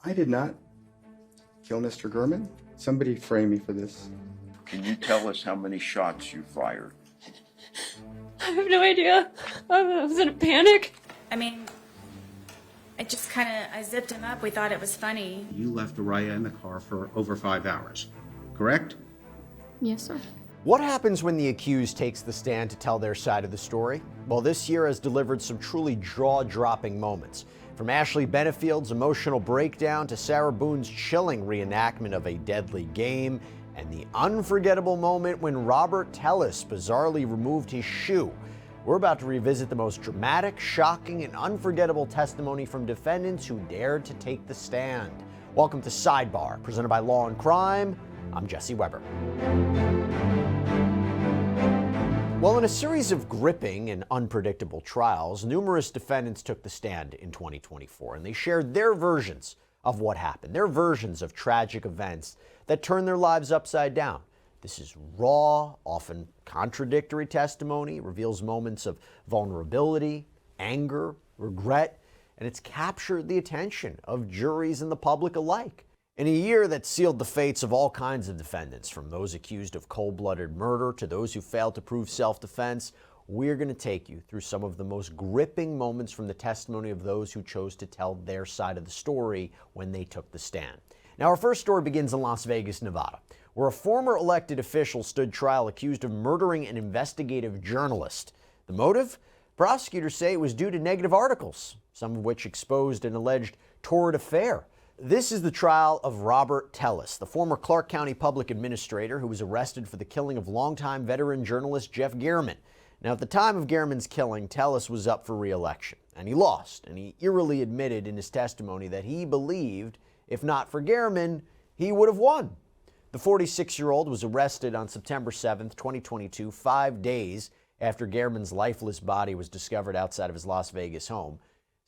I did not kill Mr. Gurman. Somebody frame me for this. Can you tell us how many shots you fired? I have no idea. I was in a panic. I mean, I zipped him up. We thought it was funny. You left Araya in the car for over 5 hours, correct? Yes, sir. What happens when the accused takes the stand to tell their side of the story? Well, this year has delivered some truly jaw-dropping moments. From Ashley Benefield's emotional breakdown to Sarah Boone's chilling reenactment of a deadly game, and the unforgettable moment when Robert Tellis bizarrely removed his shoe. We're about to revisit the most dramatic, shocking, and unforgettable testimony from defendants who dared to take the stand. Welcome to Sidebar, presented by Law&Crime. I'm Jesse Weber. Well, in a series of gripping and unpredictable trials, numerous defendants took the stand in 2024, and they shared their versions of what happened, their versions of tragic events that turned their lives upside down. This is raw, often contradictory testimony, reveals moments of vulnerability, anger, regret, and it's captured the attention of juries and the public alike. In a year that sealed the fates of all kinds of defendants, from those accused of cold-blooded murder to those who failed to prove self-defense, we're going to take you through some of the most gripping moments from the testimony of those who chose to tell their side of the story when they took the stand. Now, our first story begins in Las Vegas, Nevada, where a former elected official stood trial accused of murdering an investigative journalist. The motive? Prosecutors say it was due to negative articles, some of which exposed an alleged torrid affair. This is the trial of Robert Tellis, the former Clark County public administrator who was arrested for the killing of longtime veteran journalist Jeff Gehrman. Now, at the time of Gehrman's killing, Tellis was up for re-election, and he lost, and he eerily admitted in his testimony that he believed, if not for Gehrman, he would have won. The 46-year-old was arrested on September 7th, 2022, 5 days after Gehrman's lifeless body was discovered outside of his Las Vegas home.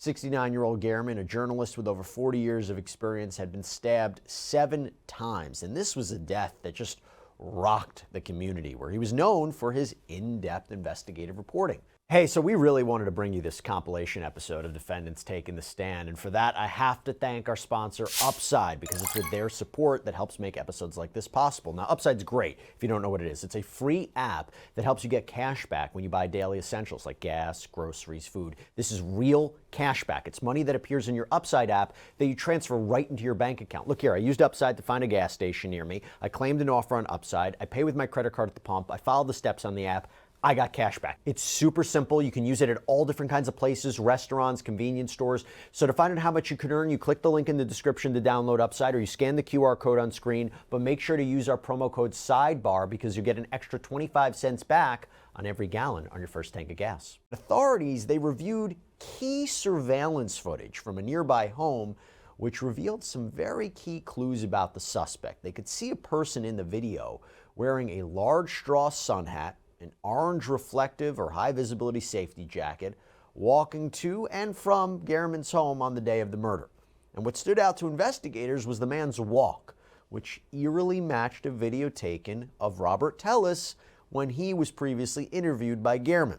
69-year-old Gehrman, a journalist with over 40 years of experience, had been stabbed 7 times. And this was a death that just rocked the community, where he was known for his in-depth investigative reporting. Hey, so we really wanted to bring you this compilation episode of defendants taking the stand, and for that I have to thank our sponsor, Upside, because it's with their support that helps make episodes like this possible. Now, Upside's great if you don't know what it is. It's a free app that helps you get cash back when you buy daily essentials like gas, groceries, food. This is real cash back. It's money that appears in your Upside app that you transfer right into your bank account. Look here, I used Upside to find a gas station near me. I claimed an offer on Upside. I pay with my credit card at the pump. I followed the steps on the app. I got cash back. It's super simple. You can use it at all different kinds of places, restaurants, convenience stores. So to find out how much you can earn, you click the link in the description to download Upside, or you scan the QR code on screen, but make sure to use our promo code SIDEBAR because you get an extra 25 cents back on every gallon on your first tank of gas. Authorities, they reviewed key surveillance footage from a nearby home which revealed some very key clues about the suspect. They could see a person in the video wearing a large straw sun hat, an orange reflective or high visibility safety jacket, walking to and from Gehrman's home on the day of the murder. And what stood out to investigators was the man's walk, which eerily matched a video taken of Robert Tellis when he was previously interviewed by Gehrman.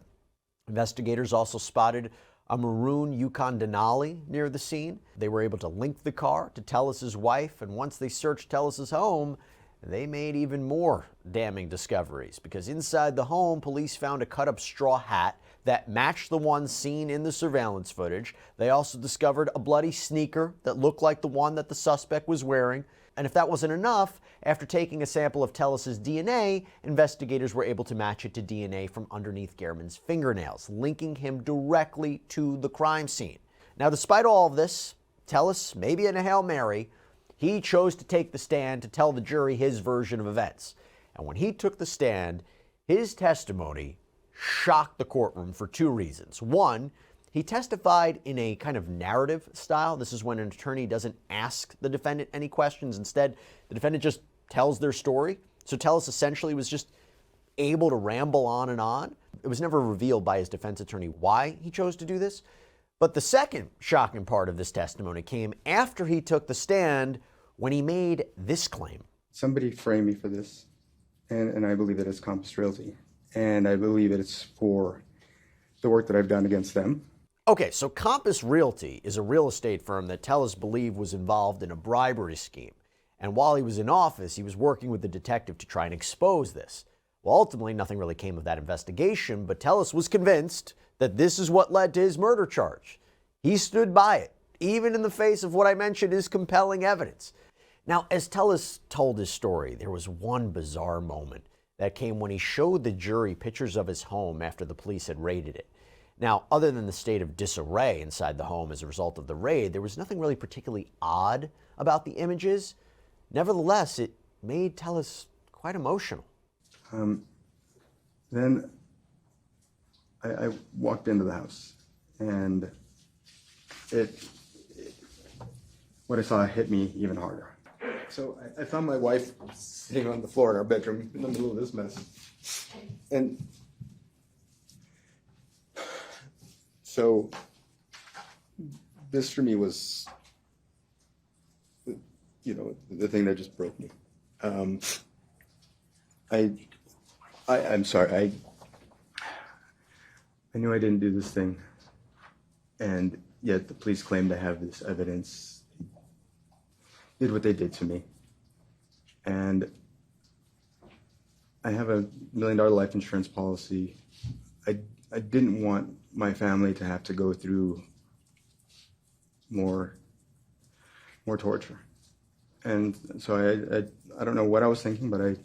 Investigators also spotted a maroon Yukon Denali near the scene. They were able to link the car to Tellis's wife, and once they searched Tellis's home, they made even more damning discoveries, because inside the home, police found a cut-up straw hat that matched the one seen in the surveillance footage. They also discovered a bloody sneaker that looked like the one that the suspect was wearing. And if that wasn't enough, after taking a sample of Tellis's DNA, investigators were able to match it to DNA from underneath Gehrman's fingernails, linking him directly to the crime scene. Now, despite all of this, Tellis, maybe in a Hail Mary, he chose to take the stand to tell the jury his version of events. And when he took the stand, his testimony shocked the courtroom for 2 reasons. One, he testified in a kind of narrative style. This is when an attorney doesn't ask the defendant any questions. Instead, the defendant just tells their story. So Tellis essentially was just able to ramble on and on. It was never revealed by his defense attorney why he chose to do this. But the second shocking part of this testimony came after he took the stand, when he made this claim. Somebody framed me for this, and I believe that it's compass realty. And I believe that it's for the work that I've done against them. Okay, so Compass Realty is a real estate firm that Tellis believed was involved in a bribery scheme. And while he was in office, he was working with the detective to try and expose this. Well, ultimately, nothing really came of that investigation, but Tellis was convinced that this is what led to his murder charge. He stood by it, even in the face of what I mentioned is compelling evidence. Now, as Tellis told his story, there was one bizarre moment that came when he showed the jury pictures of his home after the police had raided it. Now, other than the state of disarray inside the home as a result of the raid, there was nothing really particularly odd about the images. Nevertheless, it made Tellis quite emotional. Then I walked into the house, and what I saw hit me even harder. So I found my wife sitting on the floor in our bedroom in the middle of this mess. And so this for me was, the thing that just broke me. I'm sorry. I knew I didn't do this thing, and yet the police claim to have this evidence. Did what they did to me, and I have a $1 million life insurance policy. I didn't want my family to have to go through more torture, and so I don't know what I was thinking, but I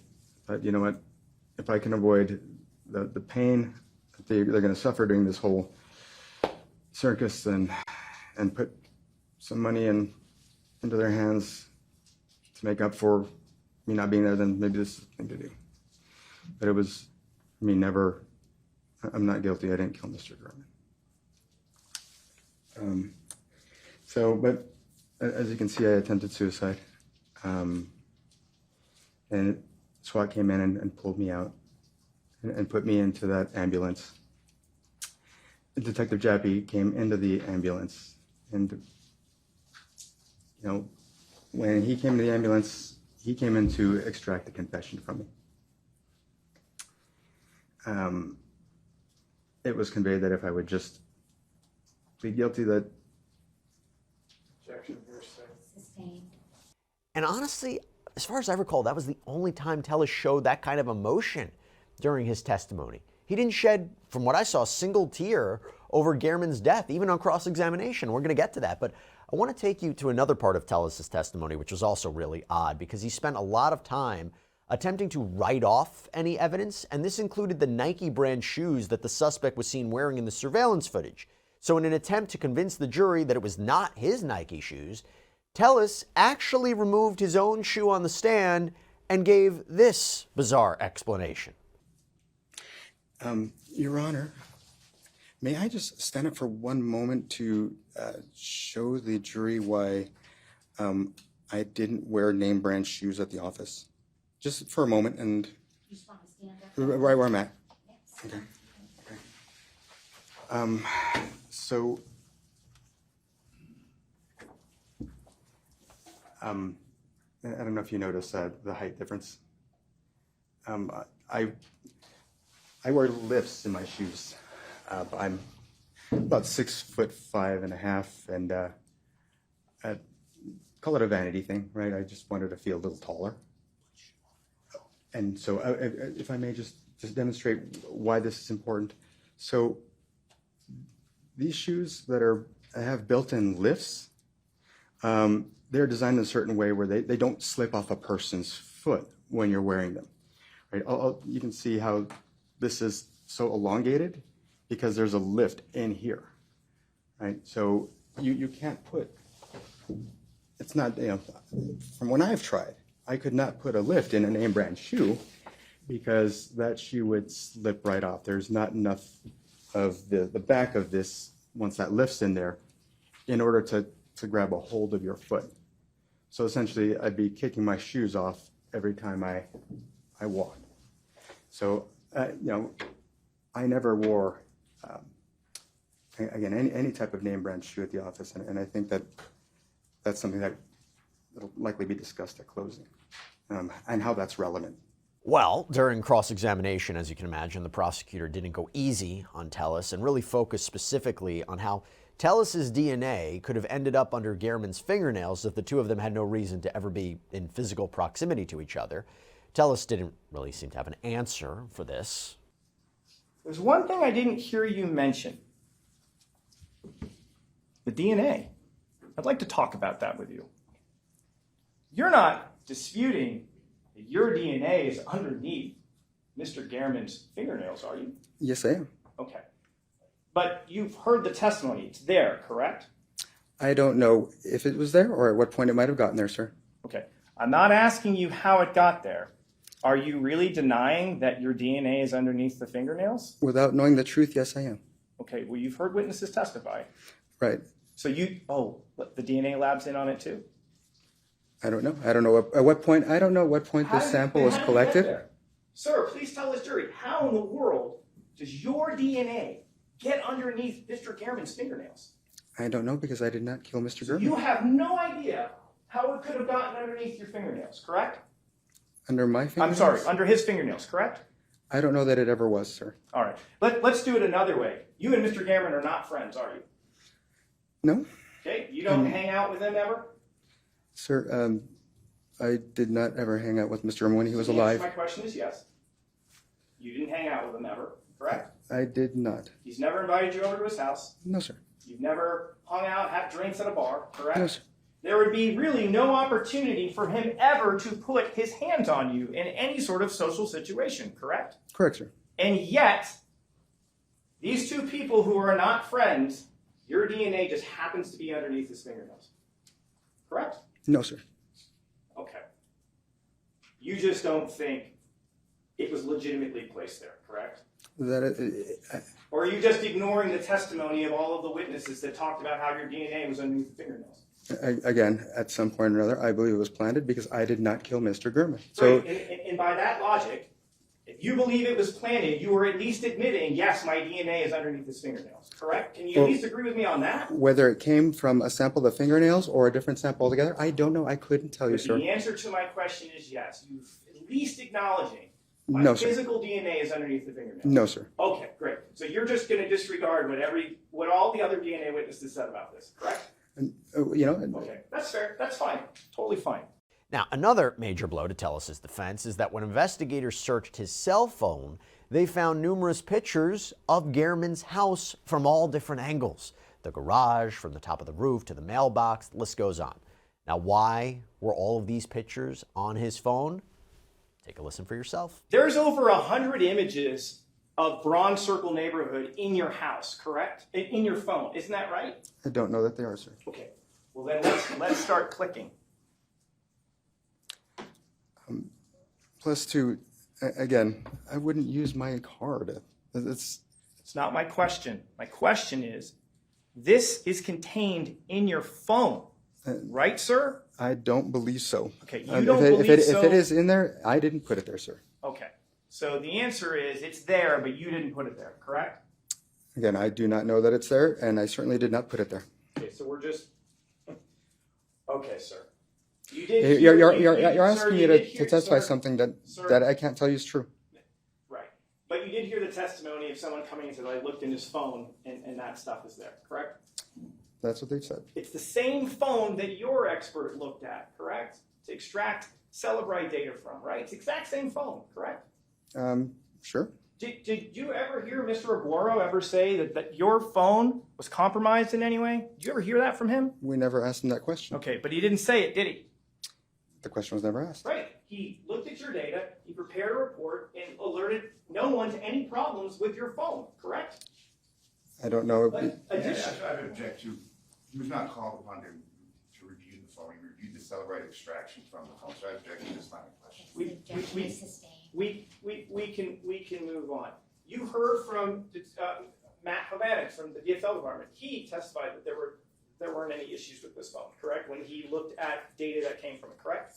thought, you know what, if I can avoid the pain that they're going to suffer during this whole circus, and put some money into their hands to make up for me not being there, then maybe this is the thing to do. But it was, I'm not guilty. I didn't kill Mr. Gorman. But as you can see, I attempted suicide. And SWAT came in and pulled me out and put me into that ambulance. Detective Jappy came into the ambulance, and when he came to the ambulance, he came in to extract a confession from me. It was conveyed that if I would just plead guilty, that Sustained. And honestly, as far as I recall, that was the only time Tellis showed that kind of emotion during his testimony. He didn't shed, from what I saw, a single tear over Gehrman's death, even on cross-examination. We're going to get to that, but I want to take you to another part of Tellis' testimony, which was also really odd, because he spent a lot of time attempting to write off any evidence, and this included the Nike brand shoes that the suspect was seen wearing in the surveillance footage. So in an attempt to convince the jury that it was not his Nike shoes, Tellis actually removed his own shoe on the stand and gave this bizarre explanation. Your Honor, may I just stand up for one moment to show the jury why I didn't wear name brand shoes at the office? Just for a moment, and You just want to stand up? right where I'm at. Yes. Okay. So, I don't know if you noticed the height difference. I wear lifts in my shoes. I'm about 6'5.5", and call it a vanity thing, right? I just wanted to feel a little taller. And so, if I may just demonstrate why this is important. So, these shoes that have built-in lifts, they're designed in a certain way where they don't slip off a person's foot when you're wearing them. Right? You can see how this is so elongated because there's a lift in here. Right? So you can't put. It's not, from when I've tried, I could not put a lift in a name brand shoe because that shoe would slip right off. There's not enough of the back of this, once that lift's in there, in order to grab a hold of your foot. So essentially, I'd be kicking my shoes off every time I walked. So, I never wore, again, any type of name brand shoe at the office, and I think that's something that will likely be discussed at closing, and how that's relevant. Well, during cross-examination, as you can imagine, the prosecutor didn't go easy on Tellis and really focused specifically on how Tellis's DNA could have ended up under Gehrman's fingernails if the two of them had no reason to ever be in physical proximity to each other. Tellis didn't really seem to have an answer for this. There's one thing I didn't hear you mention. The DNA. I'd like to talk about that with you. You're not disputing that your DNA is underneath Mr. Gehrman's fingernails, are you? Yes, I am. Okay. But you've heard the testimony. It's there, correct? I don't know if it was there or at what point it might have gotten there, sir. Okay. I'm not asking you how it got there. Are you really denying that your DNA is underneath the fingernails? Without knowing the truth, yes, I am. Okay. Well, you've heard witnesses testify. Right. So the DNA lab's in on it too? I don't know. I don't know at what point. I don't know what point this sample was collected. Sir, please tell this jury, how in the world does your DNA get underneath Mr. Gehrman's fingernails? I don't know because I did not kill Mr. Gehrman. You have no idea how it could have gotten underneath your fingernails, correct? Under my fingernails? I'm sorry, under his fingernails, correct? I don't know that it ever was, sir. All right. Let's do it another way. You and Mr. Gehrman are not friends, are you? No? Okay. You don't hang out with him ever? Sir, I did not ever hang out with Mr. Gehrman when he was The answer alive. to my question is yes. You didn't hang out with him ever, correct? I did not. He's never invited you over to his house. No, sir. You've never hung out, had drinks at a bar, correct? No, sir. There would be really no opportunity for him ever to put his hands on you in any sort of social situation, correct? Correct, sir. And yet, these two people who are not friends, your DNA just happens to be underneath his fingernails. Correct? No, sir. Okay. You just don't think it was legitimately placed there, correct? Or are you just ignoring the testimony of all of the witnesses that talked about how your DNA was underneath the fingernails? Again, at some point or another, I believe it was planted because I did not kill Mr. Gehrman. So, and by that logic, if you believe it was planted, you are at least admitting, yes, my DNA is underneath his fingernails, correct? Can you at least agree with me on that? Whether it came from a sample of the fingernails or a different sample altogether, I don't know. I couldn't tell you, sir. The answer to my question is yes. You're at least acknowledging my No, sir. physical DNA is underneath the fingernails. No, sir. Okay, great. So you're just going to disregard what all the other DNA witnesses said about this, correct? Okay, that's fair. That's fine. Totally fine. Now, another major blow to Tellis's defense is that when investigators searched his cell phone, they found numerous pictures of Gehrman's house from all different angles. The garage, from the top of the roof to the mailbox, the list goes on. Now, why were all of these pictures on his phone? Take a listen for yourself. There's over 100 images of Bronze Circle neighborhood in your house, correct? In your phone, isn't that right? I don't know that they are, sir. Okay. Well, then let's start clicking. Plus, again, I wouldn't use my card. It's not my question. My question is, this is contained in your phone, right, sir? I don't believe so. Okay, you don't believe so? If it is in there, I didn't put it there, sir. Okay. So the answer is it's there, but you didn't put it there, correct? Again, I do not know that it's there, and I certainly did not put it there. Okay, so we're just... Okay, sir. You're asking me to testify something that I can't tell you is true. Right. But you did hear the testimony of someone coming and said, I looked in his phone, and that stuff is there, correct? That's what they said. It's the same phone that your expert looked at, correct? To extract SIDEBAR data from, right? It's the exact same phone, correct? Sure. Did you ever hear Mr. Aguero ever say that your phone was compromised in any way? Did you ever hear that from him? We never asked him that question. Okay, but he didn't say it, did he? The question was never asked. Right. He looked at your data, he prepared a report, and alerted no one to any problems with your phone, correct? I don't know. I would object to, he was not called upon to review the phone. He reviewed the SIDEBAR extraction from the phone, so I object to this line of question. Objection is sustained. We can move on. You heard from Matt Havanic from the DFL department. He testified that there weren't any issues with this phone, correct? When he looked at data that came from it, correct?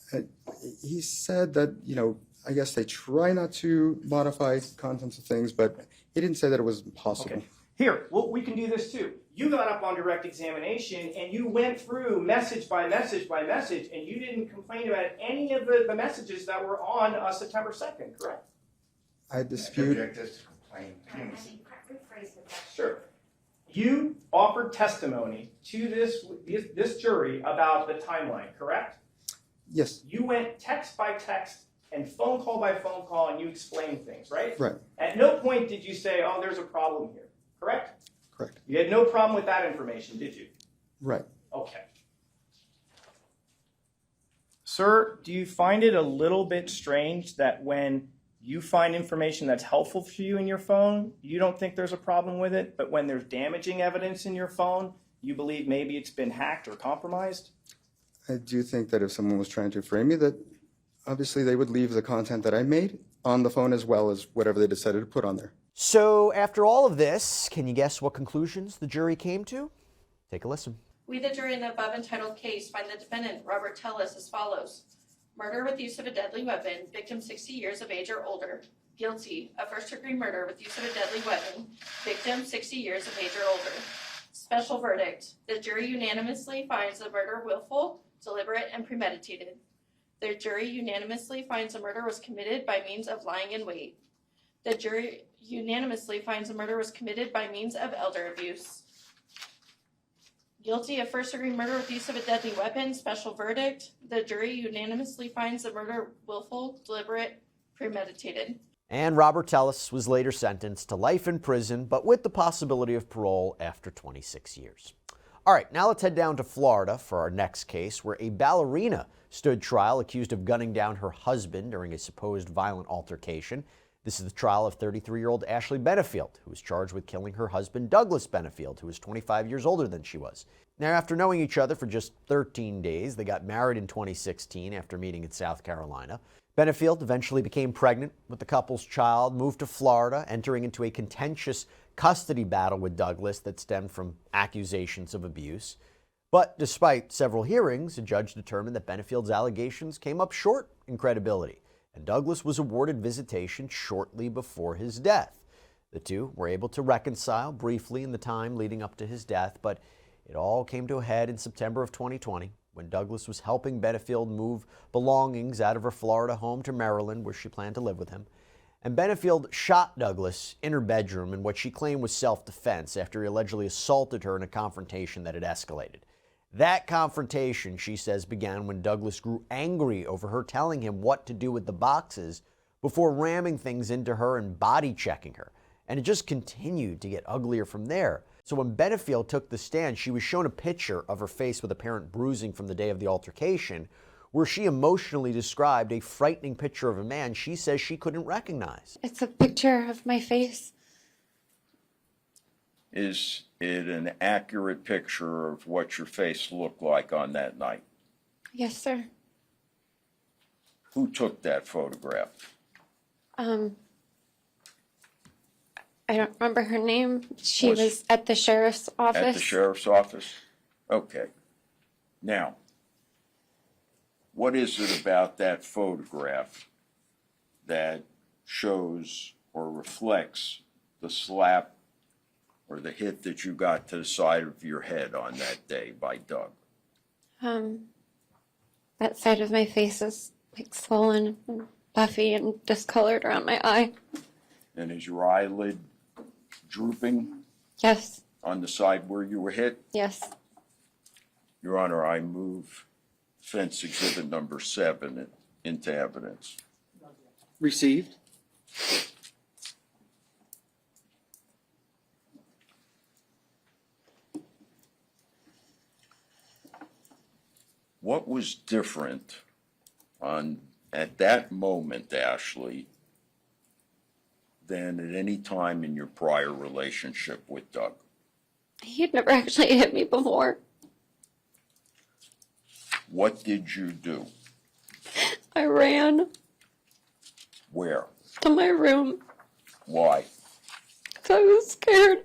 He said that, I guess they try not to modify contents of things, but he didn't say that it was possible. Okay. Here, well, we can do this too. You got up on direct examination and you went through message by message by message, and you didn't complain about any of the messages that were on September 2nd, correct? I dispute. Object as to complaint. Rephrase the question. Sure. You offered testimony to this jury about the timeline, correct? Yes. You went text by text and phone call by phone call, and you explained things, right? Right. At no point did you say, oh, there's a problem here, correct? Correct. You had no problem with that information, did you? Right. Okay. Sir, do you find it a little bit strange that when you find information that's helpful for you in your phone, you don't think there's a problem with it, but when there's damaging evidence in your phone, you believe maybe it's been hacked or compromised? I do think that if someone was trying to frame me, that obviously they would leave the content that I made on the phone as well as whatever they decided to put on there. So after all of this, can you guess what conclusions the jury came to? Take a listen. We, the jury in the above entitled case, find the defendant, Robert Tellis, as follows. Murder with use of a deadly weapon, victim 60 years of age or older. Guilty of first-degree murder with use of a deadly weapon, victim 60 years of age or older. Special verdict. The jury unanimously finds the murder willful, deliberate, and premeditated. The jury unanimously finds the murder was committed by means of lying in wait. The jury unanimously finds the murder was committed by means of elder abuse. Guilty of first-degree murder with use of a deadly weapon, special verdict. The jury unanimously finds the murder willful, deliberate, premeditated. And Robert Tellis was later sentenced to life in prison, but with the possibility of parole after 26 years. All right, now let's head down to Florida for our next case, where a ballerina stood trial accused of gunning down her husband during a supposed violent altercation. This is the trial of 33-year-old Ashley Benefield, who was charged with killing her husband, Douglas Benefield, who was 25 years older than she was. Now, after knowing each other for just 13 days, they got married in 2016 after meeting in South Carolina. Benefield eventually became pregnant with the couple's child, moved to Florida, entering into a contentious custody battle with Douglas that stemmed from accusations of abuse. But despite several hearings, a judge determined that Benefield's allegations came up short in credibility, and Douglas was awarded visitation shortly before his death. The two were able to reconcile briefly in the time leading up to his death, but it all came to a head in September of 2020 when Douglas was helping Benefield move belongings out of her Florida home to Maryland, where she planned to live with him. And Benefield shot Douglas in her bedroom in what she claimed was self-defense after he allegedly assaulted her in a confrontation that had escalated. That confrontation, she says, began when Douglas grew angry over her telling him what to do with the boxes before ramming things into her and body checking her. And it just continued to get uglier from there. So when Benefield took the stand, she was shown a picture of her face with apparent bruising from the day of the altercation, where she emotionally described a frightening picture of a man she says she couldn't recognize. It's a picture of my face. Is it an accurate picture of what your face looked like on that night? Yes, sir. Who took that photograph? I don't remember her name. She Was- was at the sheriff's office. At the sheriff's office? Okay. Now, what is it about that photograph that shows or reflects the slap or the hit that you got to the side of your head on that day by Doug? That side of my face is like swollen and puffy and discolored around my eye. And is your eyelid drooping Yes, on the side where you were hit? yes. Your Honor, I move Defense Exhibit Number 7 into evidence. Received. What was different at that moment, Ashley, than at any time in your prior relationship with Doug? He'd never actually hit me before. What did you do? I ran Where? to my room Why? because I was scared.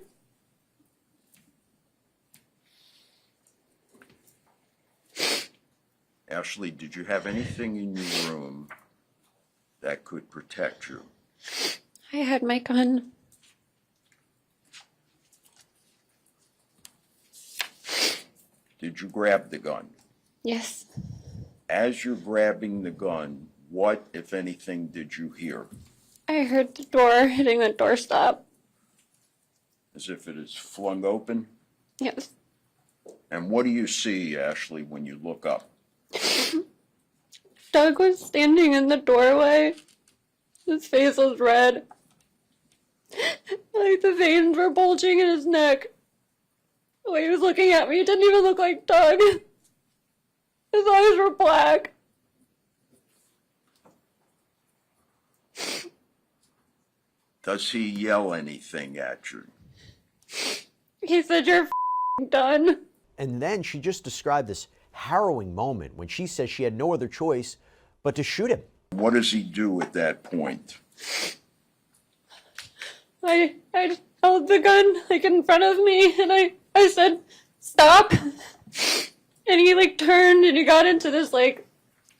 Ashley, did you have anything in your room that could protect you? I had my gun. Did you grab the gun? Yes. As you're grabbing the gun, what, if anything, did you hear? I heard the door hitting the doorstop. As if it is flung open? Yes. And what do you see, Ashley, when you look up? Doug was standing in the doorway. His face was red. Like the veins were bulging in his neck. The way he was looking at me, it didn't even look like Doug. His eyes were black. Does he yell anything at you? He said, "You're done." And then she just described this harrowing moment when she says she had no other choice but to shoot him. What does he do at that point? I held the gun like in front of me, and I said, "Stop." And he like turned and he got into this like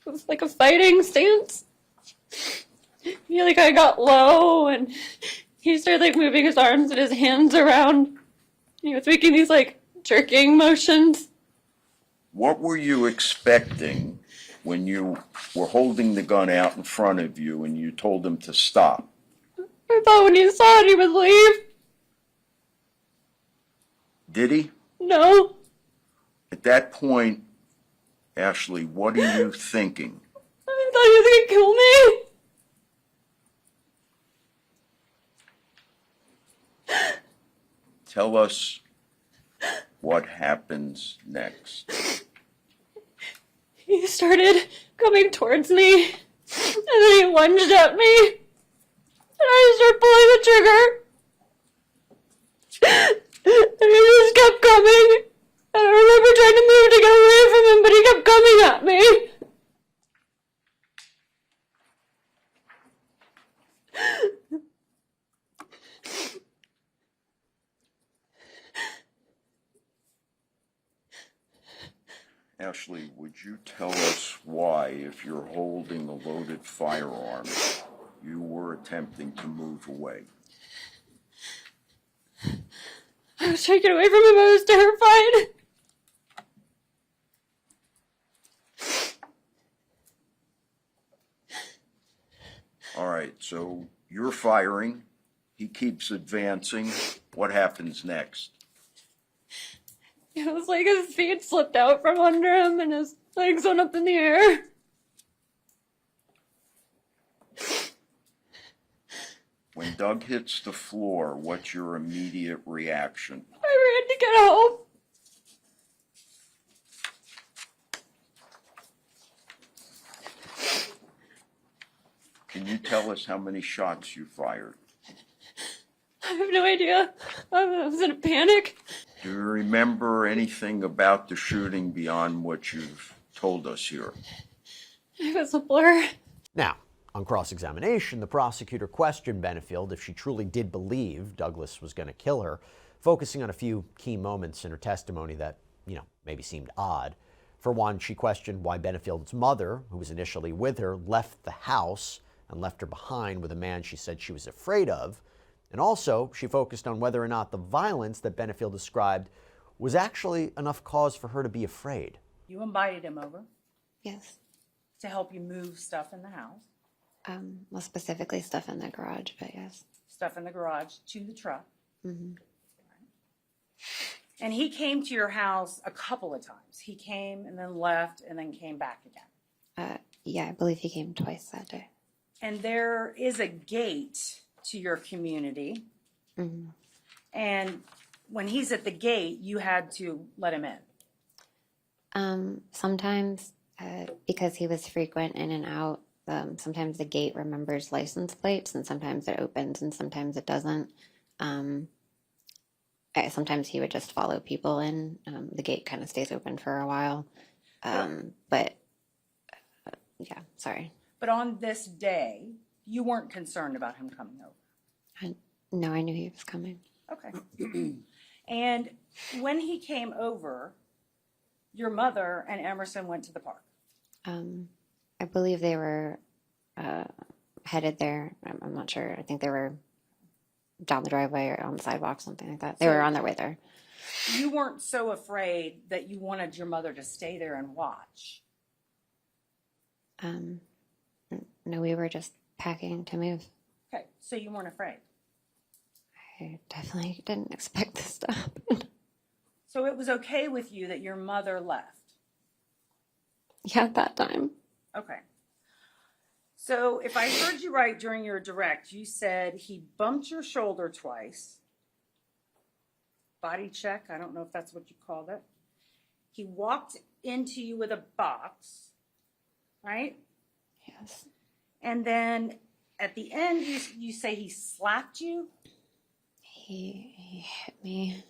a fighting stance. I got low and he started like moving his arms and his hands around. He was making these like jerking motions. What were you expecting when you were holding the gun out in front of you and you told him to stop? I thought when he saw it he would leave. Did he? No. At that point, Ashley, what are you thinking? I thought he was gonna kill me. Tell us what happens next. He started coming towards me, and then he lunged at me, and I started pulling the trigger. And he just kept coming. And I remember trying to move to get away from him, but he kept coming at me. Ashley, would you tell us why, if you're holding a loaded firearm, you were attempting to move away? I was trying to get away from him. I was terrified. All right, so you're firing. He keeps advancing. What happens next? It was like his feet slipped out from under him and his legs went up in the air. When Doug hits the floor, what's your immediate reaction? I ran to get help. Can you tell us how many shots you fired? I have no idea. I was in a panic. Do you remember anything about the shooting beyond what you've told us here? It was a blur. Now, on cross-examination, the prosecutor questioned Benefield if she truly did believe Douglas was going to kill her, focusing on a few key moments in her testimony that, maybe seemed odd. For one, she questioned why Benefield's mother, who was initially with her, left the house and left her behind with a man she said she was afraid of. And also, she focused on whether or not the violence that Benefield described was actually enough cause for her to be afraid. You invited him over Yes. to help you move stuff in the house, Well, specifically stuff in the garage, but yes. stuff in the garage to the truck. Mm-hmm. And he came to your house a couple of times. He came and then left and then came back again. Yeah, I believe he came twice that day. And there is a gate to your community. Mm-hmm. And when he's at the gate, you had to let him in. Sometimes, because he was frequent in and out, sometimes the gate remembers license plates, and sometimes it opens, and sometimes it doesn't. Sometimes he would just follow people in. The gate kind of stays open for a while. But, yeah, sorry. But on this day, you weren't concerned about him coming over. No, I knew he was coming. Okay. And when he came over, your mother and Emerson went to the park. I believe they were headed there. I'm not sure. I think they were down the driveway or on the sidewalk, something like that. They were on their way there. You weren't so afraid that you wanted your mother to stay there and watch. No, we were just packing to move. Okay, so you weren't afraid. I definitely didn't expect this to happen. So it was okay with you that your mother left? Yeah, at that time. Okay. So if I heard you right during your direct, you said he bumped your shoulder twice. Body check, I don't know if that's what you called it. He walked into you with a box, right? Yes. And then at the end, you say he slapped you? He hit me.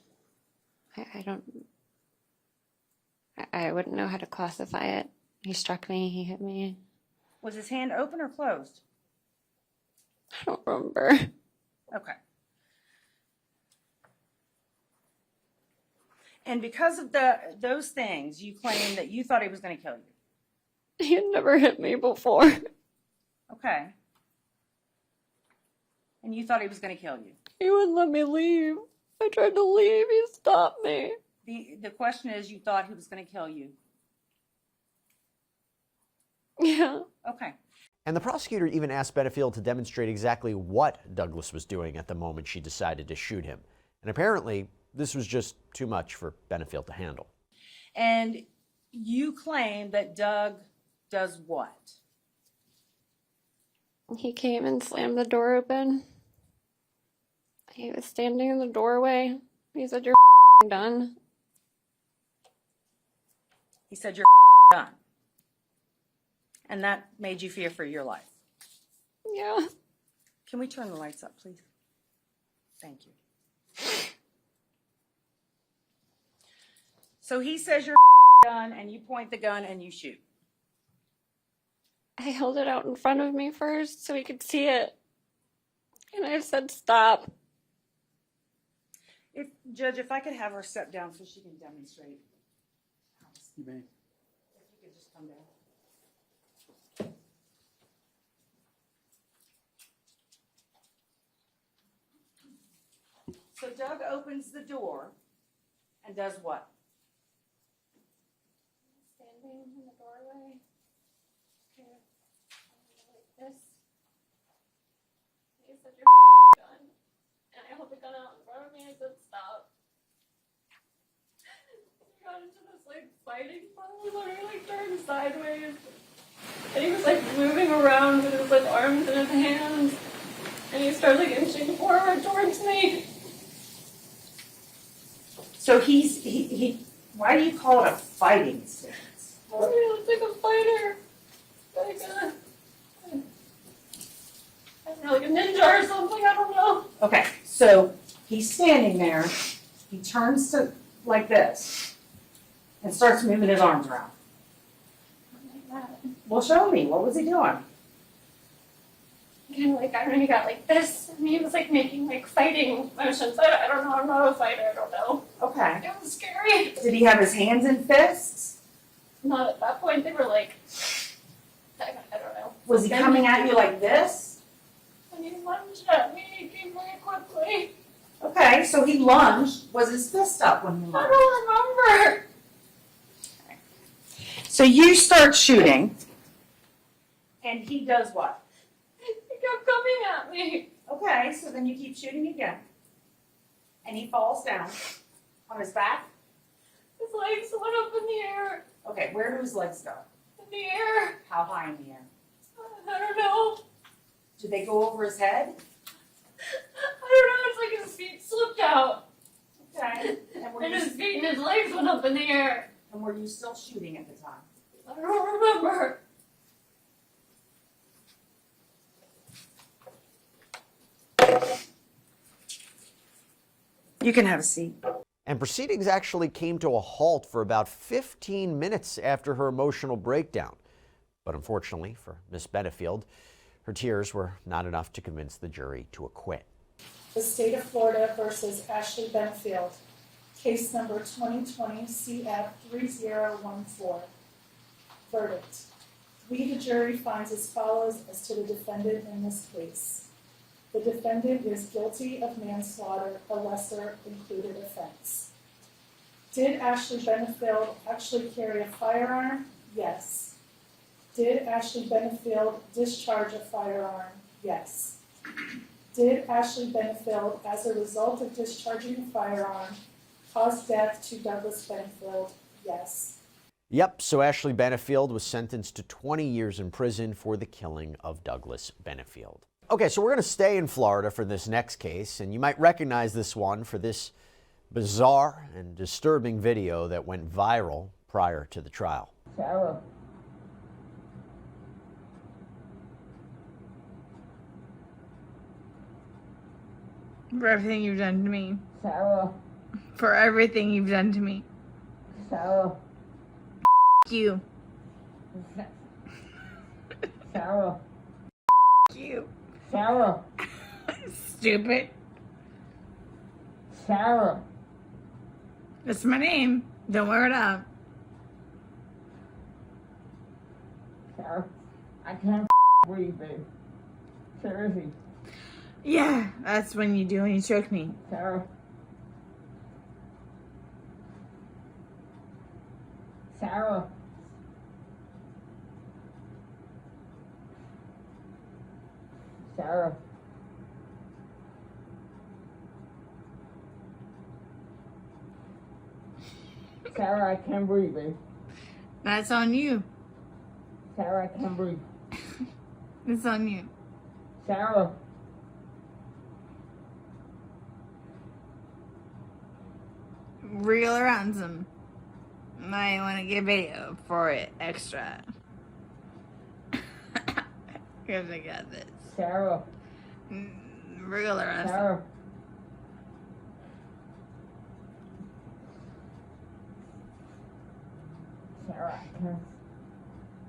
I wouldn't know how to classify it. He struck me, he hit me. Was his hand open or closed? I don't remember. Okay. And because of those things, you claim that you thought he was going to kill you. He had never hit me before. Okay. And you thought he was going to kill you. He wouldn't let me leave. I tried to leave, he stopped me. The question is, you thought he was going to kill you. Yeah. Okay. And the prosecutor even asked Benefield to demonstrate exactly what Douglas was doing at the moment she decided to shoot him. And apparently, this was just too much for Benefield to handle. And you claim that Doug does what? He came and slammed the door open. He was standing in the doorway. He said, "You're done." He said, "You're done." And that made you fear for your life. Yeah. Can we turn the lights up, please? Thank you. So he says you're done, and you point the gun and you shoot. I held it out in front of me first so he could see it. And I said, "Stop." Judge, if I could have her step down so she can demonstrate. You may. If you could just come down. So Doug opens the door and does what? Standing in the doorway. Like this. He said, "You're done." And I held the gun out in front of me and I said, "Stop." We got into this like fighting pose where he like turned sideways. And he was like moving around with his like arms in his hands. And he started like inching forward towards me. So he why do you call it a fighting stance? Well, he looks like a fighter. Like a ninja or something, I don't know. Okay, so he's standing there, he turns to like this and starts moving his arms around. Like that. Well, show me, what was he doing? Kind of like, I don't know, he got like this, and he was like making like fighting motions. I don't know, I'm not a fighter, I don't know. Okay. It was scary. Did he have his hands in fists? Not at that point, they were like, I don't know. Was he coming at you like this? And he lunged at me, he came very quickly. Okay, so he lunged. Was his fist up when he lunged? I don't remember. So you start shooting, and he does what? He kept coming at me. Okay, so then you keep shooting again. And he falls down on his back. His legs went up in the air. Okay, where do his legs go? In the air. How high in the air? I don't know. Did they go over his head? I don't know, it's like his feet slipped out. Okay. And his feet and his legs went up in the air. And were you still shooting at the time? I don't remember. You can have a seat. And proceedings actually came to a halt for about 15 minutes after her emotional breakdown. But unfortunately for Miss Benefield, her tears were not enough to convince the jury to acquit. The State of Florida versus Ashley Benefield, case number 2020 CF 3014. Verdict. We, the jury, finds as follows as to the defendant in this case. The defendant is guilty of manslaughter, a lesser included offense. Did Ashley Benefield actually carry a firearm? Yes. Did Ashley Benefield discharge a firearm? Yes. Did Ashley Benefield, as a result of discharging a firearm, cause death to Douglas Benefield? Yes. Yep, so Ashley Benefield was sentenced to 20 years in prison for the killing of Douglas Benefield. Okay, so we're going to stay in Florida for this next case, and you might recognize this one for this bizarre and disturbing video that went viral prior to the trial. Sarah. For everything you've done to me. Sarah. For everything you've done to me. Sarah. You. Sarah. You. Sarah. Stupid. Sarah. That's my name. Don't wear it up. Sarah. I can't breathe, babe. Seriously. Yeah, that's when you do when you choke me. Sarah. Sarah. Sarah. Sarah, I can't breathe, babe. That's on you. Sarah, I can't breathe. It's on you. Sarah. Real or ransom. I want to get video for it extra. Because I got this. Sarah. Real or ransom. Sarah. Sarah,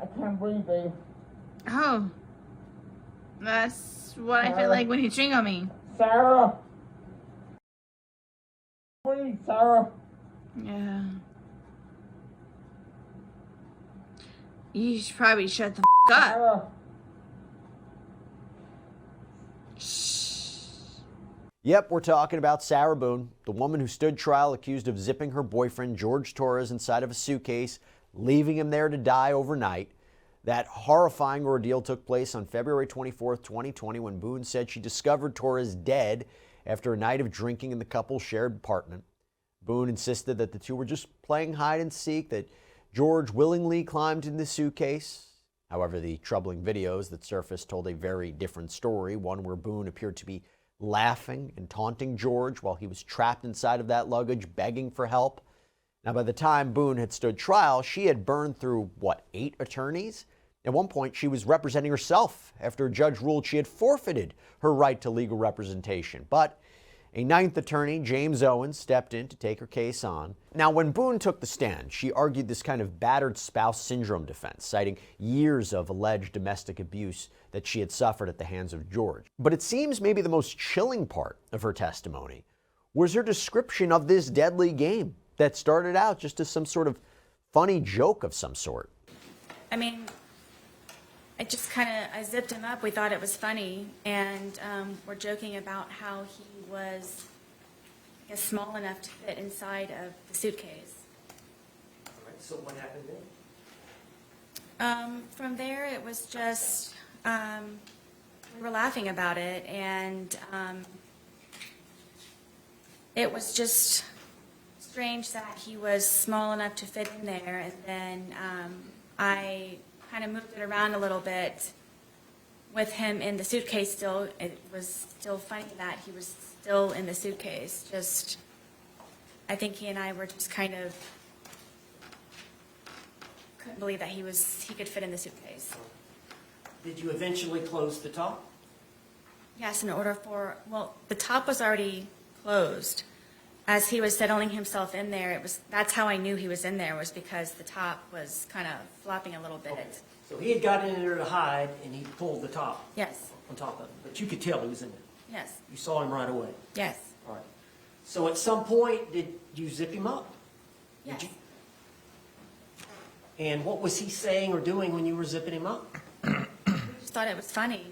I can't breathe, babe. Oh. That's what I feel like when you ching on me. Sarah. Breathe, Sarah. Yeah. You should probably shut the up. Sarah. Yep, we're talking about Sarah Boone, the woman who stood trial accused of zipping her boyfriend, George Torres, inside of a suitcase, leaving him there to die overnight. That horrifying ordeal took place on February 24th, 2020, when Boone said she discovered Torres dead after a night of drinking in the couple's shared apartment. Boone insisted that the two were just playing hide and seek, that George willingly climbed in the suitcase. However, the troubling videos that surfaced told a very different story, one where Boone appeared to be laughing and taunting George while he was trapped inside of that luggage, begging for help. Now, by the time Boone had stood trial, she had burned through, 8 attorneys? At one point, she was representing herself after a judge ruled she had forfeited her right to legal representation. But a 9th attorney, James Owens, stepped in to take her case on. Now, when Boone took the stand, she argued this kind of battered spouse syndrome defense, citing years of alleged domestic abuse that she had suffered at the hands of George. But it seems maybe the most chilling part of her testimony was her description of this deadly game that started out just as some sort of funny joke of some sort. I mean, I zipped him up. We thought it was funny, and we're joking about how he was, I guess, small enough to fit inside of the suitcase. All right, so what happened then? From there, it was just, we were laughing about it, and it was just strange that he was small enough to fit in there, and then I kind of moved it around a little bit with him in the suitcase still. It was still funny that he was still in the suitcase. Just, I think he and I were just kind of, couldn't believe that he could fit in the suitcase. Did you eventually close the top? Yes, in order for, well, the top was already closed. As he was settling himself in there, that's how I knew he was in there, was because the top was kind of flopping a little bit. Okay. So he had gotten in there to hide, and he pulled the top. Yes. On top of it. But you could tell he was in there. Yes. You saw him right away. Yes. All right. So at some point, did you zip him up? Yes. Did you? And what was he saying or doing when you were zipping him up? We just thought it was funny.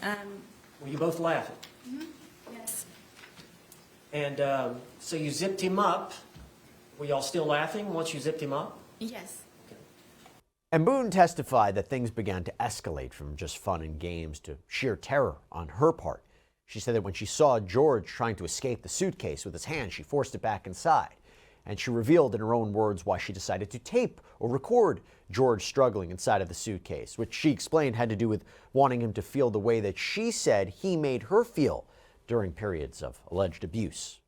Were you both laughing? Mm-hmm. Yes. And so you zipped him up, Were y'all still laughing once you zipped him up? Yes. And Boone testified that things began to escalate from just fun and games to sheer terror on her part. She said that when she saw George trying to escape the suitcase with his hand, she forced it back inside. And she revealed in her own words why she decided to tape or record George struggling inside of the suitcase, which she explained had to do with wanting him to feel the way that she said he made her feel during periods of alleged abuse.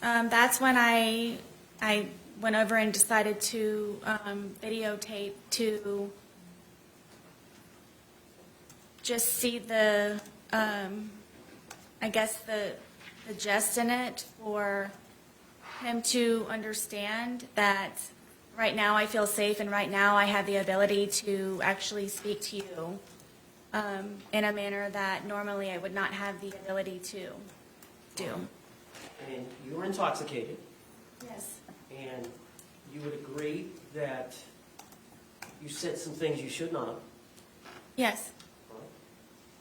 That's when I went over and decided to videotape to just see the, I guess, the jest in it for him to understand that right now I feel safe and right now I have the ability to actually speak to you in a manner that normally I would not have the ability to do. And you were intoxicated, Yes. and you would agree that you said some things you should not have. Yes. Right?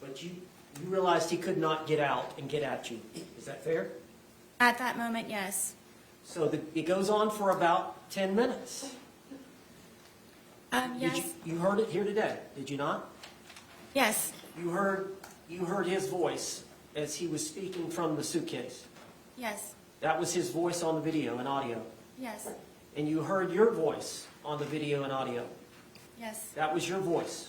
But you realized he could not get out and get at you. Is that fair? At that moment, yes. So it goes on for about 10 minutes. Yes. You heard it here today, did you not? Yes. You heard his voice as he was speaking from the suitcase. Yes. That was his voice on the video and audio. Yes. And you heard your voice on the video and audio. Yes. That was your voice.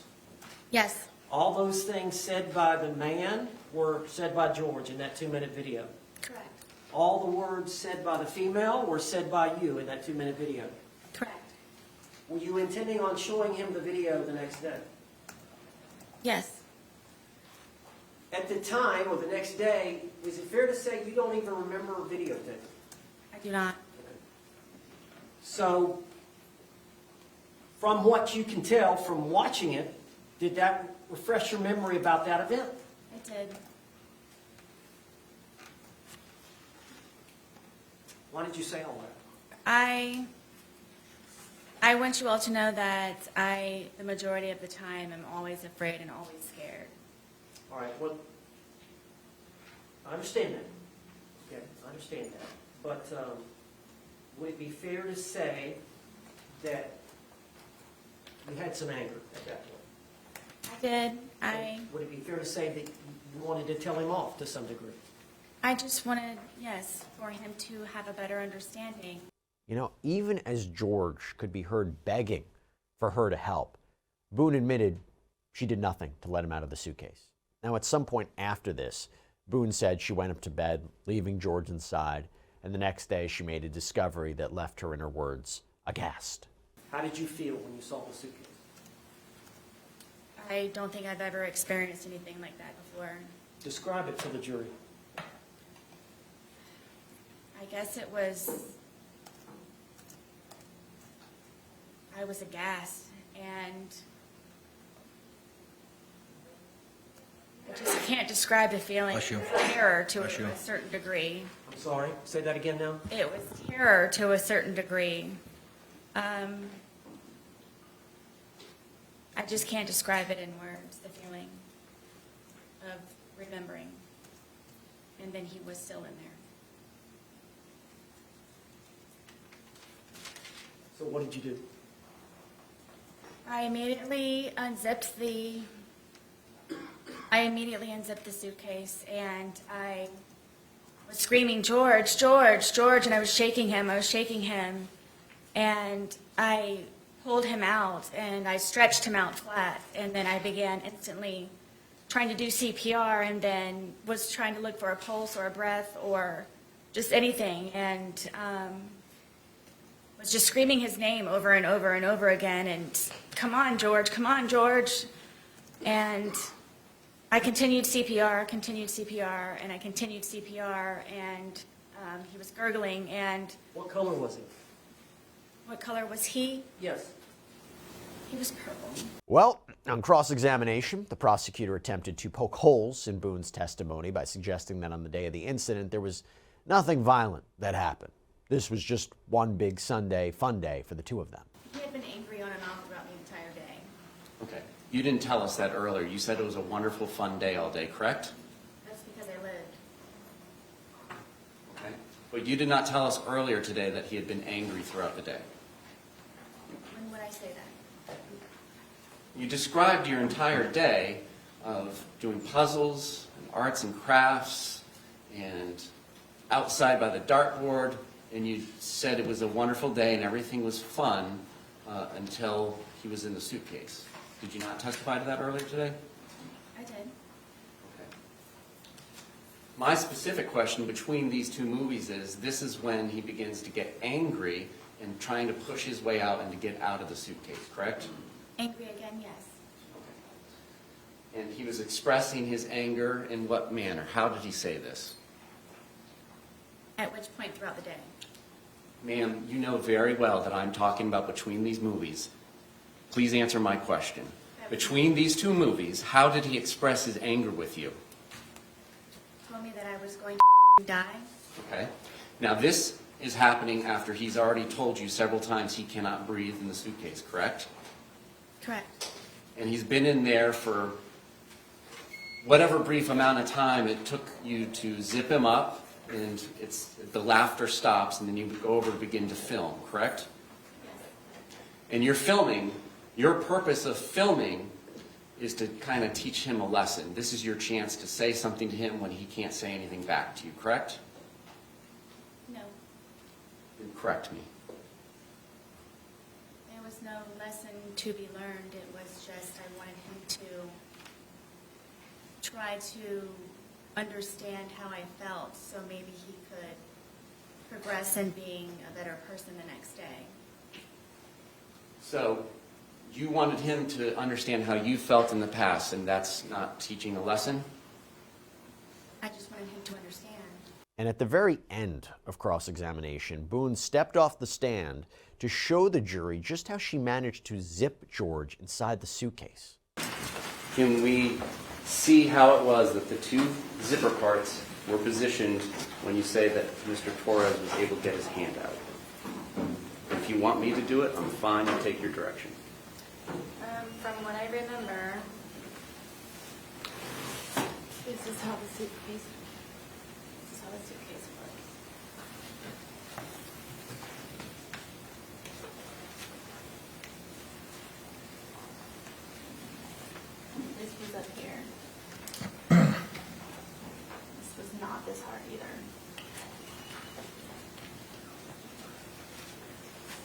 Yes. All those things said by the man were said by George in that 2-minute video. Correct. All the words said by the female were said by you in that 2-minute video. Correct. Were you intending on showing him the video the next day? Yes. At the time or the next day, is it fair to say you don't even remember videotaping? I do not. So, from what you can tell from watching it, did that refresh your memory about that event? It did. Why did you say all that? I want you all to know that the majority of the time, am always afraid and always scared. All right, well, I understand that. Okay, I understand that. But would it be fair to say that you had some anger at that point? I did. Would it be fair to say that you wanted to tell him off to some degree? I just wanted, yes, for him to have a better understanding. You know, even as George could be heard begging for her to help, Boone admitted she did nothing to let him out of the suitcase. Now, at some point after this, Boone said she went up to bed, leaving George inside, and the next day she made a discovery that left her, in her words, aghast. How did you feel when you saw the suitcase? I don't think I've ever experienced anything like that before. Describe it to the jury. I guess it was, I was aghast, and I just can't describe the feeling. Bless you. Terror to Bless you. a certain degree. I'm sorry, say that again now. It was terror to a certain degree. I just can't describe it in words, the feeling of remembering. And then he was still in there. So what did you do? I immediately unzipped the suitcase, and I was screaming, George, George, George, and I was shaking him, and I pulled him out, and I stretched him out flat, and then I began instantly trying to do CPR, and then was trying to look for a pulse or a breath or just anything, and was just screaming his name over and over and over again, and come on, George, and I continued CPR, and I continued CPR, and he was gurgling, and... What color was he? What color was he? Yes. He was purple. Well, on cross-examination, the prosecutor attempted to poke holes in Boone's testimony by suggesting that on the day of the incident, there was nothing violent that happened. This was just one big Sunday fun day for the two of them. He had been angry on and off throughout the entire day. Okay. You didn't tell us that earlier. You said it was a wonderful, fun day all day, correct? That's because I lived. Okay. But you did not tell us earlier today that he had been angry throughout the day. When would I say that? You described your entire day of doing puzzles and arts and crafts and outside by the dartboard, and you said it was a wonderful day and everything was fun until he was in the suitcase. Did you not testify to that earlier today? I did. Okay. My specific question between these two movies is, this is when he begins to get angry and trying to push his way out and to get out of the suitcase, correct? Angry again, yes. And he was expressing his anger in what manner? How did he say this? At which point throughout the day? Ma'am, you know very well that I'm talking about between these movies. Please answer my question. Between these two movies, how did he express his anger with you? Told me that I was going to die. Okay. Now this is happening after he's already told you several times he cannot breathe in the suitcase, correct? Correct. And he's been in there for whatever brief amount of time it took you to zip him up, and the laughter stops, and then you go over to begin to film, correct? And you're filming, your purpose of filming is to kind of teach him a lesson. This is your chance to say something to him when he can't say anything back to you, correct? No. Then correct me. There was no lesson to be learned. It was just I wanted him to try to understand how I felt so maybe he could progress in being a better person the next day. So you wanted him to understand how you felt in the past, and that's not teaching a lesson? I just wanted him to understand. And at the very end of cross-examination, Boone stepped off the stand to show the jury just how she managed to zip George inside the suitcase. Can we see how it was that the two zipper parts were positioned when you say that Mr. Torres was able to get his hand out? If you want me to do it, I'm fine to take your direction. From what I remember, this is how the suitcase was. This was up here. This was not this hard either.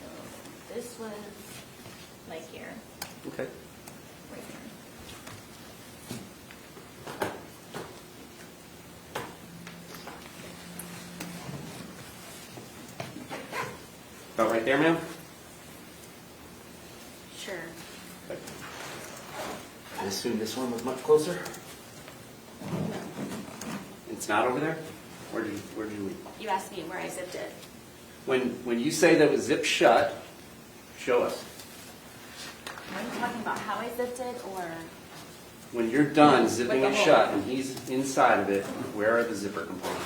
So this was like here. Okay. Right here. About right there, ma'am? Sure. I assume this one was much closer? It's not over there? Where did you leave? You asked me where I zipped it. When you say that it was zipped shut, show us. Are you talking about how I zipped it, or? When you're done zipping Like it a shut hole. and he's inside of it, where are the zipper components?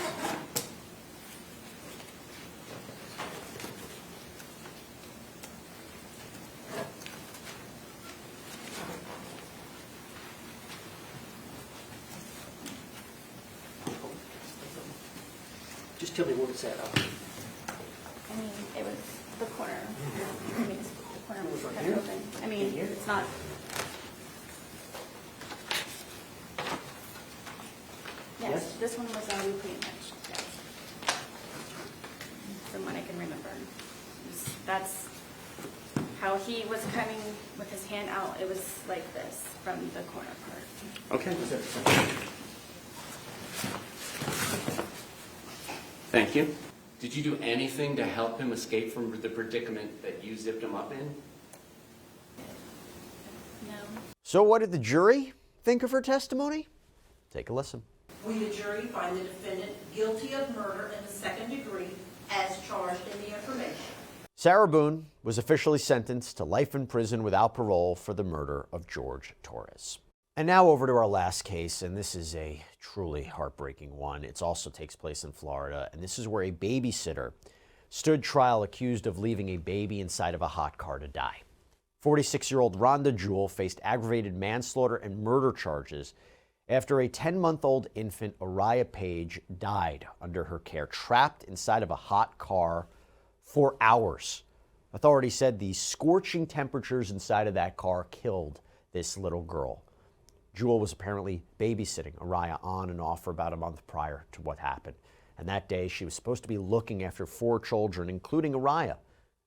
Just tell me where it's at. I mean, it was the corner. I mean, it's the corner was right kind here? of open. I mean, it's not. Yes, this one was already pretty much, yes. From what I can remember. That's how he was coming with his hand out. It was like this from the corner part. Okay. Thank you. Did you do anything to help him escape from the predicament that you zipped him up in? No. So what did the jury think of her testimony? Take a listen. We, the jury, find the defendant guilty of murder in the second degree as charged in the information. Sarah Boone was officially sentenced to life in prison without parole for the murder of George Torres. And now over to our last case, and this is a truly heartbreaking one. It also takes place in Florida, and this is where a babysitter stood trial accused of leaving a baby inside of a hot car to die. 46-year-old Rhonda Jewell faced aggravated manslaughter and murder charges after a 10-month-old infant, Araya Page, died under her care, trapped inside of a hot car for hours. Authorities said the scorching temperatures inside of that car killed this little girl. Jewel was apparently babysitting Araya on and off for about a month prior to what happened. And that day, she was supposed to be looking after 4 children, including Araya.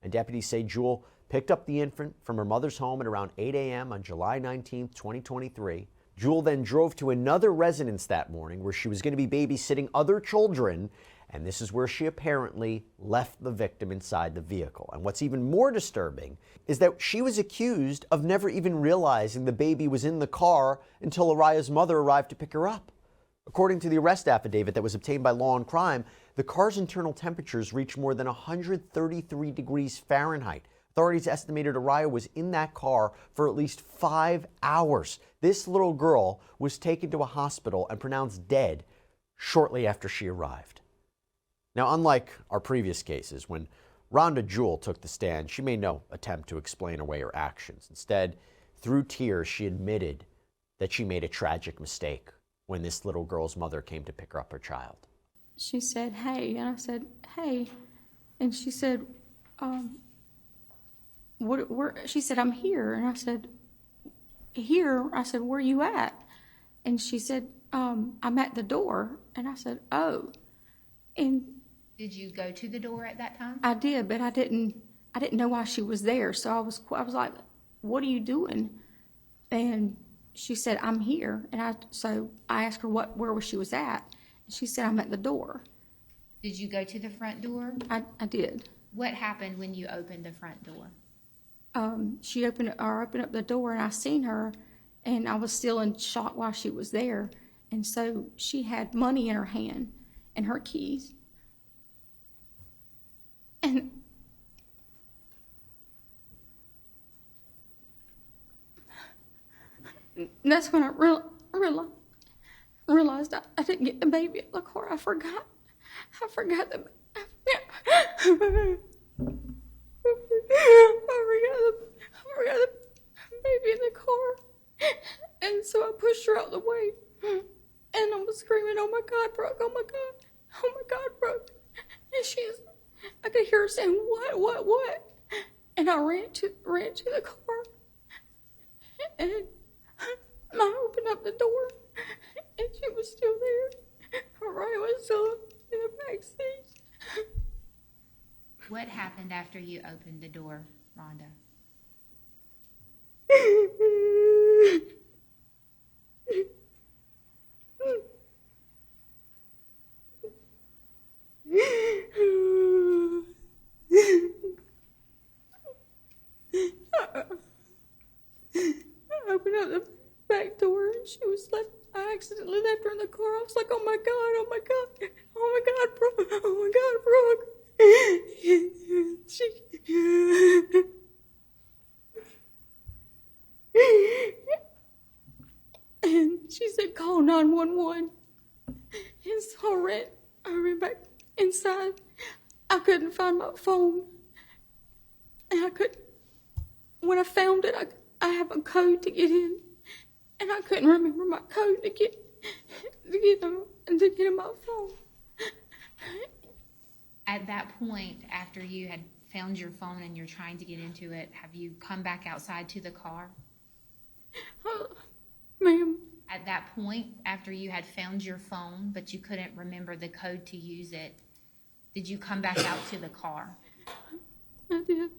And deputies say Jewel picked up the infant from her mother's home at around 8 a.m. on July 19, 2023. Jewel then drove to another residence that morning where she was going to be babysitting other children, and this is where she apparently left the victim inside the vehicle. And what's even more disturbing is that she was accused of never even realizing the baby was in the car until Araya's mother arrived to pick her up. According to the arrest affidavit that was obtained by Law&Crime, the car's internal temperatures reached more than 133 degrees Fahrenheit. Authorities estimated Araya was in that car for at least 5 hours. This little girl was taken to a hospital and pronounced dead shortly after she arrived. Now, unlike our previous cases, when Rhonda Jewell took the stand, she made no attempt to explain away her actions. Instead, through tears, she admitted that she made a tragic mistake when this little girl's mother came to pick her up her child. She said, "Hey," and I said, "Hey," and she said, where? She said, "I'm here," and I said, "Here?" I said, "Where are you at?" And she said, "I'm at the door," and I said, "Oh," and did you go to the door at that time? I did, but I didn't know why she was there, so I was like, "What are you doing?" And she said, "I'm here," and so I asked her where she was at, and she said, "I'm at the door." Did you go to the front door? I did. What happened when you opened the front door? She opened up the door, and I seen her, and I was still in shock while she was there, and so she had money in her hand and her keys, and that's when I realized I didn't get the baby in the car. I forgot the baby in the car, and so I pushed her out the way, and I was screaming, "Oh my God, Brooke! Oh my God! Oh my God, Brooke!" And I could hear her saying, "What?" And I ran to the car, and I opened up the door, and she was still there. Araya was still in the back seat. What happened after you opened the door, Rhonda? I opened up the back door, and she was left. I accidentally left her in the car. I was like, "Oh my God, oh my God, oh my God, Brooke, oh my God, Brooke." And she said, "Call 911. And so I ran back inside. I couldn't find my phone. And when I found it, I have a code to get in. And I couldn't remember my code to get in my phone." At that point, after you had found your phone and you're trying to get into it, have you come back outside to the car? Ma'am. At that point, after you had found your phone, but you couldn't remember the code to use it, did you come back out to the car? I did.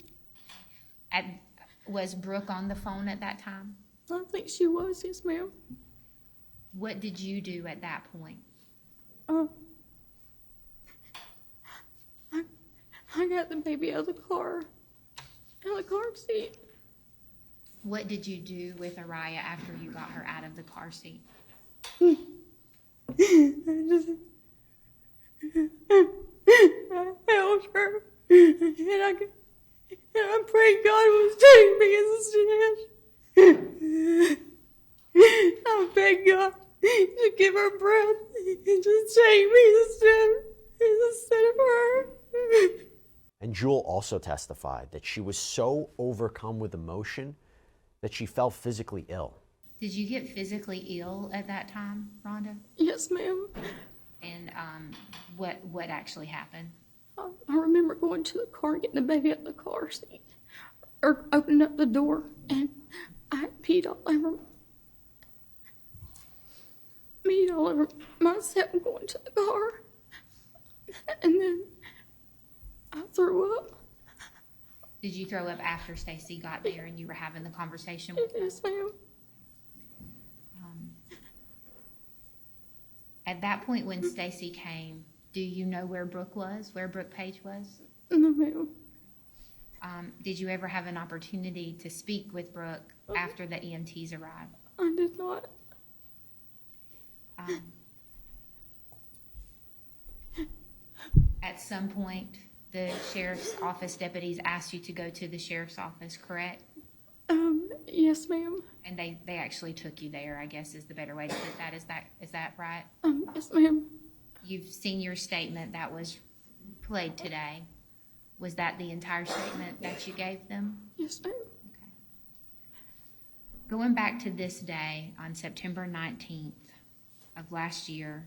Was Brooke on the phone at that time? I think she was, yes, ma'am. What did you do at that point? I got the baby out of the car seat. What did you do with Araya after you got her out of the car seat? I held her, and I prayed God would take me instead. I begged God to give her breath and to take me instead of her. And Jewel also testified that she was so overcome with emotion that she fell physically ill. Did you get physically ill at that time, Rhonda? Yes, ma'am. And what actually happened? I remember going to the car and getting the baby out of the car seat, or opening up the door, and I had peed all over myself going to the car, and then I threw up. Did you throw up after Stacy got there and you were having the conversation with her? Yes, ma'am. At that point when Stacy came, do you know where Brooke was, where Brooke Page was? No, ma'am. Did you ever have an opportunity to speak with Brooke after the EMTs arrived? I did not. At some point, the sheriff's office deputies asked you to go to the sheriff's office, correct? Yes, ma'am. And they actually took you there, I guess is the better way to put that. Is that right? Yes, ma'am. You've seen your statement that was played today. Was that the entire statement that you gave them? Yes, ma'am. Okay. Going back to this day, on September 19th of last year,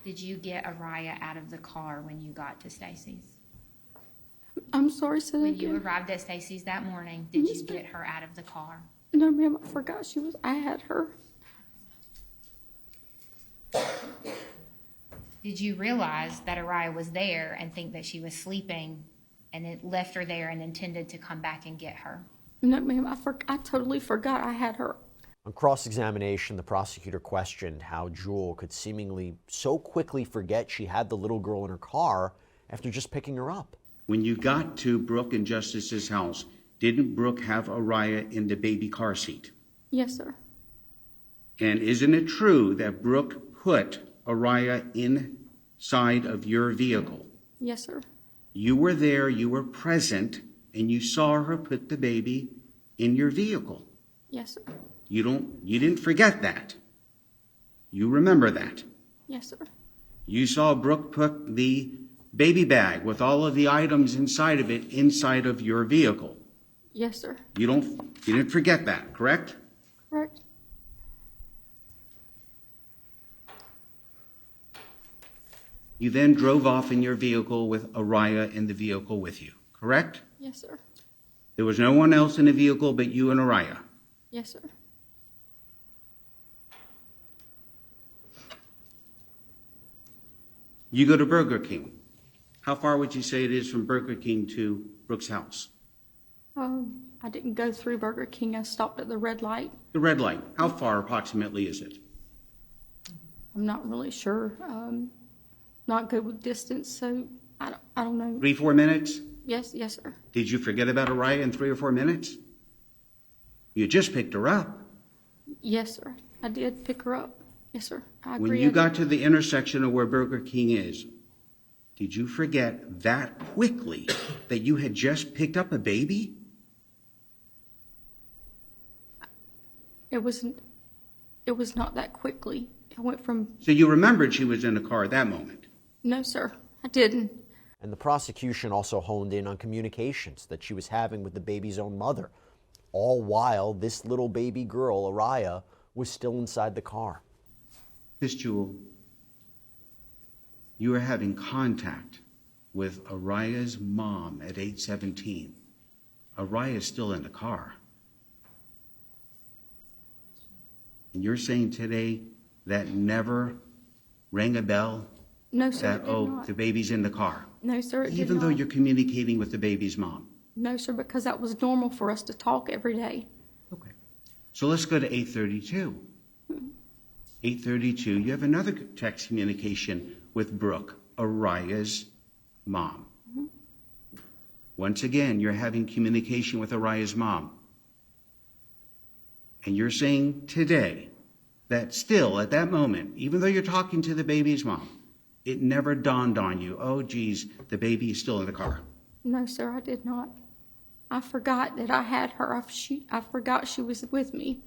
did you get Araya out of the car when you got to Stacy's? I'm sorry, say that When again. you arrived at Stacy's that morning, did you get her out of the car? No, ma'am, I forgot I had her. Did you realize that Araya was there and think that she was sleeping and it left her there and intended to come back and get her? No, ma'am, I totally forgot I had her. On cross-examination, the prosecutor questioned how Jewel could seemingly so quickly forget she had the little girl in her car after just picking her up. When you got to Brooke and Justice's house, didn't Brooke have Araya in the baby car seat? Yes, sir. And isn't it true that Brooke put Araya inside of your vehicle? Yes, sir. You were there, you were present, and you saw her put the baby in your vehicle. Yes, sir. You didn't forget that. You remember that. Yes, sir. You saw Brooke put the baby bag with all of the items inside of it inside of your vehicle. Yes, sir. You didn't forget that, correct? Correct. You then drove off in your vehicle with Araya in the vehicle with you, correct? Yes, sir. There was no one else in the vehicle but you and Araya. Yes, sir. You go to Burger King. How far would you say it is from Burger King to Brooke's house? I didn't go through Burger King. I stopped at the red light. The red light. How far approximately is it? I'm not really sure. Not good with distance, so I don't know. 3-4 minutes? Yes, sir. Did you forget about Araya in 3 or 4 minutes? You just picked her up. Yes, sir. I did pick her up. Yes, sir. I agree. When you got to the intersection of where Burger King is, did you forget that quickly that you had just picked up a baby? It was not that quickly. I went from... So you remembered she was in the car at that moment? No, sir. I didn't. And the prosecution also honed in on communications that she was having with the baby's own mother, all while this little baby girl, Araya, was still inside the car. Miss Jewel, you were having contact with Araya's mom at 8:17. Araya's still in the car. And you're saying today that never rang a bell? No, sir, That, it did oh, not. the baby's in the car. No, sir, it did Even though not. you're communicating with the baby's mom. No, sir, because that was normal for us to talk every day. So let's go to 8:32. 8:32, you have another text communication with Brooke, Araya's mom. Once again, you're having communication with Araya's mom. And you're saying today that still at that moment, even though you're talking to the baby's mom, it never dawned on you, oh geez, the baby is still in the car. No, sir, I did not. I forgot that I had her. I forgot she was with me.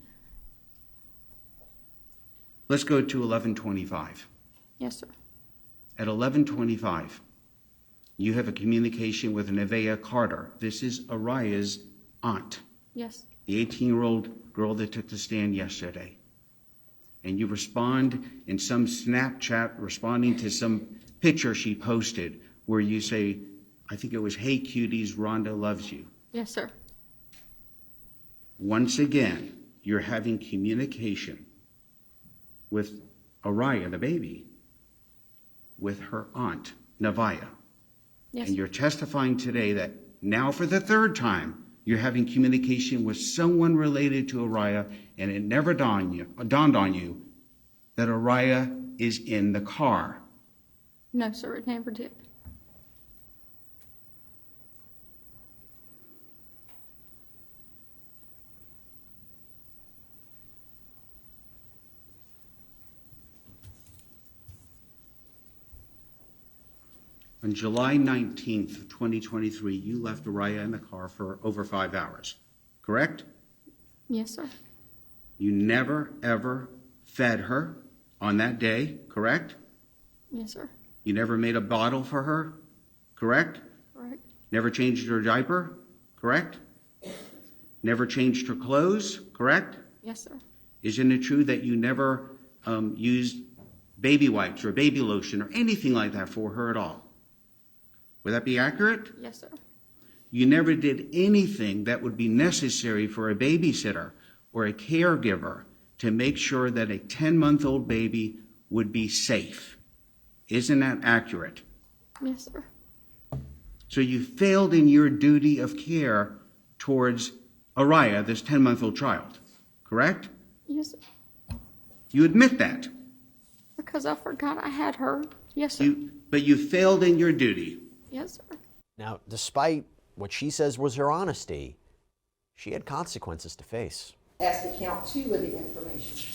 Let's go to 11:25. Yes, sir. At 11:25, You have a communication with Nevaeh Carter. This is Araya's aunt, Yes. the 18-year-old girl that took the stand yesterday. And you respond in some Snapchat, responding to some picture she posted where you say, I think it was, "Hey cuties, Rhonda loves you." Yes, sir. Once again, you're having communication with Araya, the baby, with her aunt, Nevaeh. Yes. And you're testifying today that now for the third time, you're having communication with someone related to Araya, and it never dawned on you that Araya is in the car. No, sir, it never did. On July 19th of 2023, you left Araya in the car for over 5 hours, correct? Yes, sir. You never, ever fed her on that day, correct? Yes, sir. You never made a bottle for her, correct? Correct. Never changed her diaper, correct? Never changed her clothes, correct? Yes, sir. Isn't it true that you never used baby wipes or baby lotion or anything like that for her at all? Would that be accurate? Yes, sir. You never did anything that would be necessary for a babysitter or a caregiver to make sure that a 10-month-old baby would be safe. Isn't that accurate? Yes, sir. So you failed in your duty of care towards Araya, this 10-month-old child, correct? Yes, sir. You admit that. Because I forgot I had her. Yes, sir. But you failed in your duty. Yes, sir. Now, despite what she says was her honesty, she had consequences to face. As to count 2 of the information,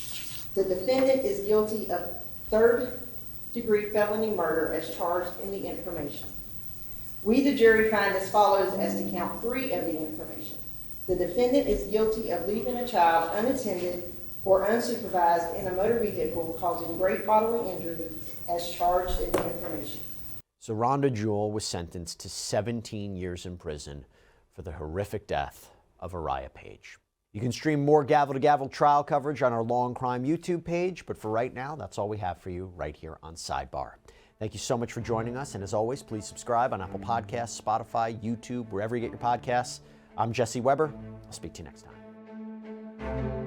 the defendant is guilty of third-degree felony murder as charged in the information. We, the jury, find as follows as to count 3 of the information. The defendant is guilty of leaving a child unattended or unsupervised in a motor vehicle causing great bodily injury as charged in the information. So Rhonda Jewell was sentenced to 17 years in prison for the horrific death of Araya Page. You can stream more Gavel to Gavel trial coverage on our Law&Crime YouTube page, but for right now, that's all we have for you right here on Sidebar. Thank you so much for joining us, and as always, please subscribe on Apple Podcasts, Spotify, YouTube, wherever you get your podcasts. I'm Jesse Weber. I'll speak to you next time.